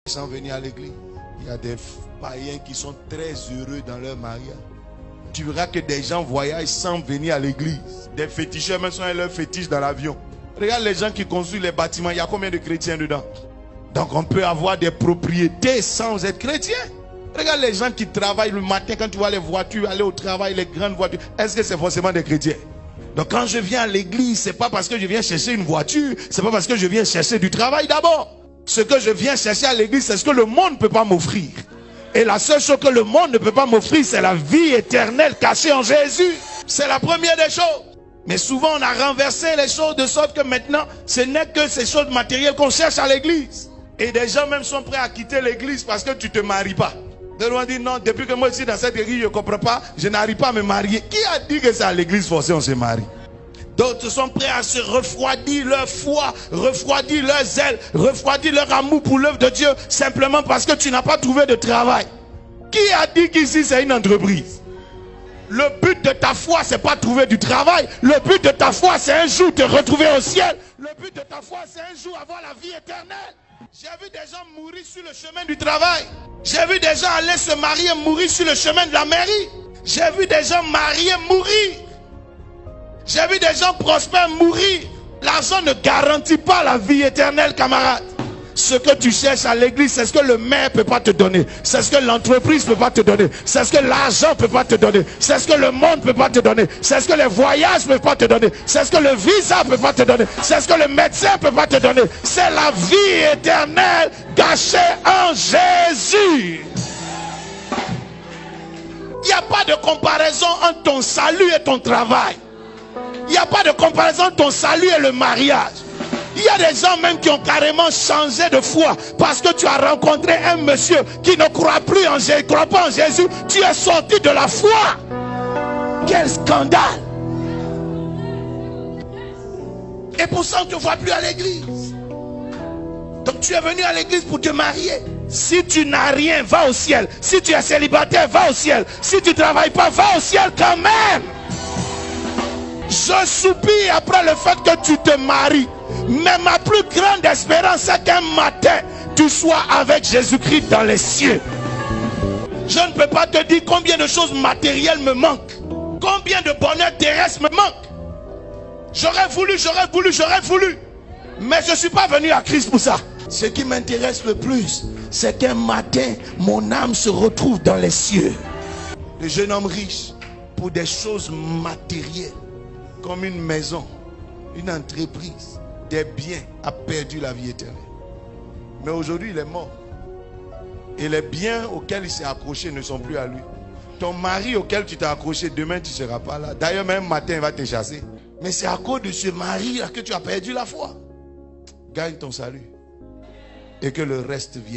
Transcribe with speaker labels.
Speaker 1: Sans venir à l'église, il y a des païens qui sont très heureux dans leur mariage. Tu verras que des gens voyagent sans venir à l'église. Des féticheurs même sont leurs fétiches dans l'avion. Regarde les gens qui construisent les bâtiments, il y a combien de chrétiens dedans? Donc on peut avoir des propriétés sans être chrétien. Regarde les gens qui travaillent le matin, quand tu vois les voitures aller au travail, les grandes voitures. Est-ce que c'est forcément des chrétiens? Donc quand je viens à l'église, c'est pas parce que je viens chercher une voiture, c'est pas parce que je viens chercher du travail d'abord. Ce que je viens chercher à l'église, c'est ce que le monde ne peut pas m'offrir. Et la seule chose que le monde ne peut pas m'offrir, c'est la vie éternelle cachée en Jésus. C'est la première des choses. Mais souvent, on a renversé les choses de sorte que maintenant, ce n'est que ces choses matérielles qu'on cherche à l'église. Et des gens même sont prêts à quitter l'église parce que tu ne te maries pas. Des gens disent non, depuis que moi je suis dans cette église, je ne comprends pas, je n'arrive pas à me marier. Qui a dit que c'est à l'église forcée on se marie? D'autres sont prêts à se refroidir leur foi, refroidir leur zèle, refroidir leur amour pour l'œuvre de Dieu, simplement parce que tu n'as pas trouvé de travail. Qui a dit qu'ici c'est une entreprise? Le but de ta foi, c'est pas trouver du travail. Le but de ta foi, c'est un jour te retrouver au ciel. Le but de ta foi, c'est un jour avoir la vie éternelle. J'ai vu des gens mourir sur le chemin du travail. J'ai vu des gens aller se marier, mourir sur le chemin de la mairie. J'ai vu des gens mariés mourir. J'ai vu des gens prospères mourir. L'argent ne garantit pas la vie éternelle, camarade. Ce que tu cherches à l'église, c'est ce que le maire ne peut pas te donner. C'est ce que l'entreprise ne peut pas te donner. C'est ce que l'argent ne peut pas te donner. C'est ce que le monde ne peut pas te donner. C'est ce que les voyages ne peuvent pas te donner. C'est ce que le visa ne peut pas te donner. C'est ce que le médecin ne peut pas te donner. C'est la vie éternelle cachée en Jésus. Il n'y a pas de comparaison entre ton salut et ton travail. Il n'y a pas de comparaison entre ton salut et le mariage. Il y a des gens même qui ont carrément changé de foi parce que tu as rencontré un monsieur qui ne croit plus en Jésus, croit pas en Jésus. Tu es sorti de la foi. Quel scandale! Et pour ça on ne te voit plus à l'église. Donc tu es venu à l'église pour te marier. Si tu n'as rien, va au ciel. Si tu es célibataire, va au ciel. Si tu ne travailles pas, va au ciel quand même. Je soupire après le fait que tu te maries. Mais ma plus grande espérance, c'est qu'un matin, tu sois avec Jésus-Christ dans les cieux. Je ne peux pas te dire combien de choses matérielles me manquent. Combien de bonheur terrestre me manque. J'aurais voulu. Mais je ne suis pas venu à Christ pour ça. Ce qui m'intéresse le plus, c'est qu'un matin, mon âme se retrouve dans les cieux. Le jeune homme riche, pour des choses matérielles, comme une maison, une entreprise, des biens, a perdu la vie éternelle. Mais aujourd'hui, il est mort. Et les biens auxquels il s'est accroché ne sont plus à lui. Ton mari auquel tu t'es accroché, demain tu ne seras pas là. D'ailleurs, même matin, il va te chasser. Mais c'est à cause de ce mari-là que tu as perdu la foi. Gagne ton salut. Et que le reste vienne.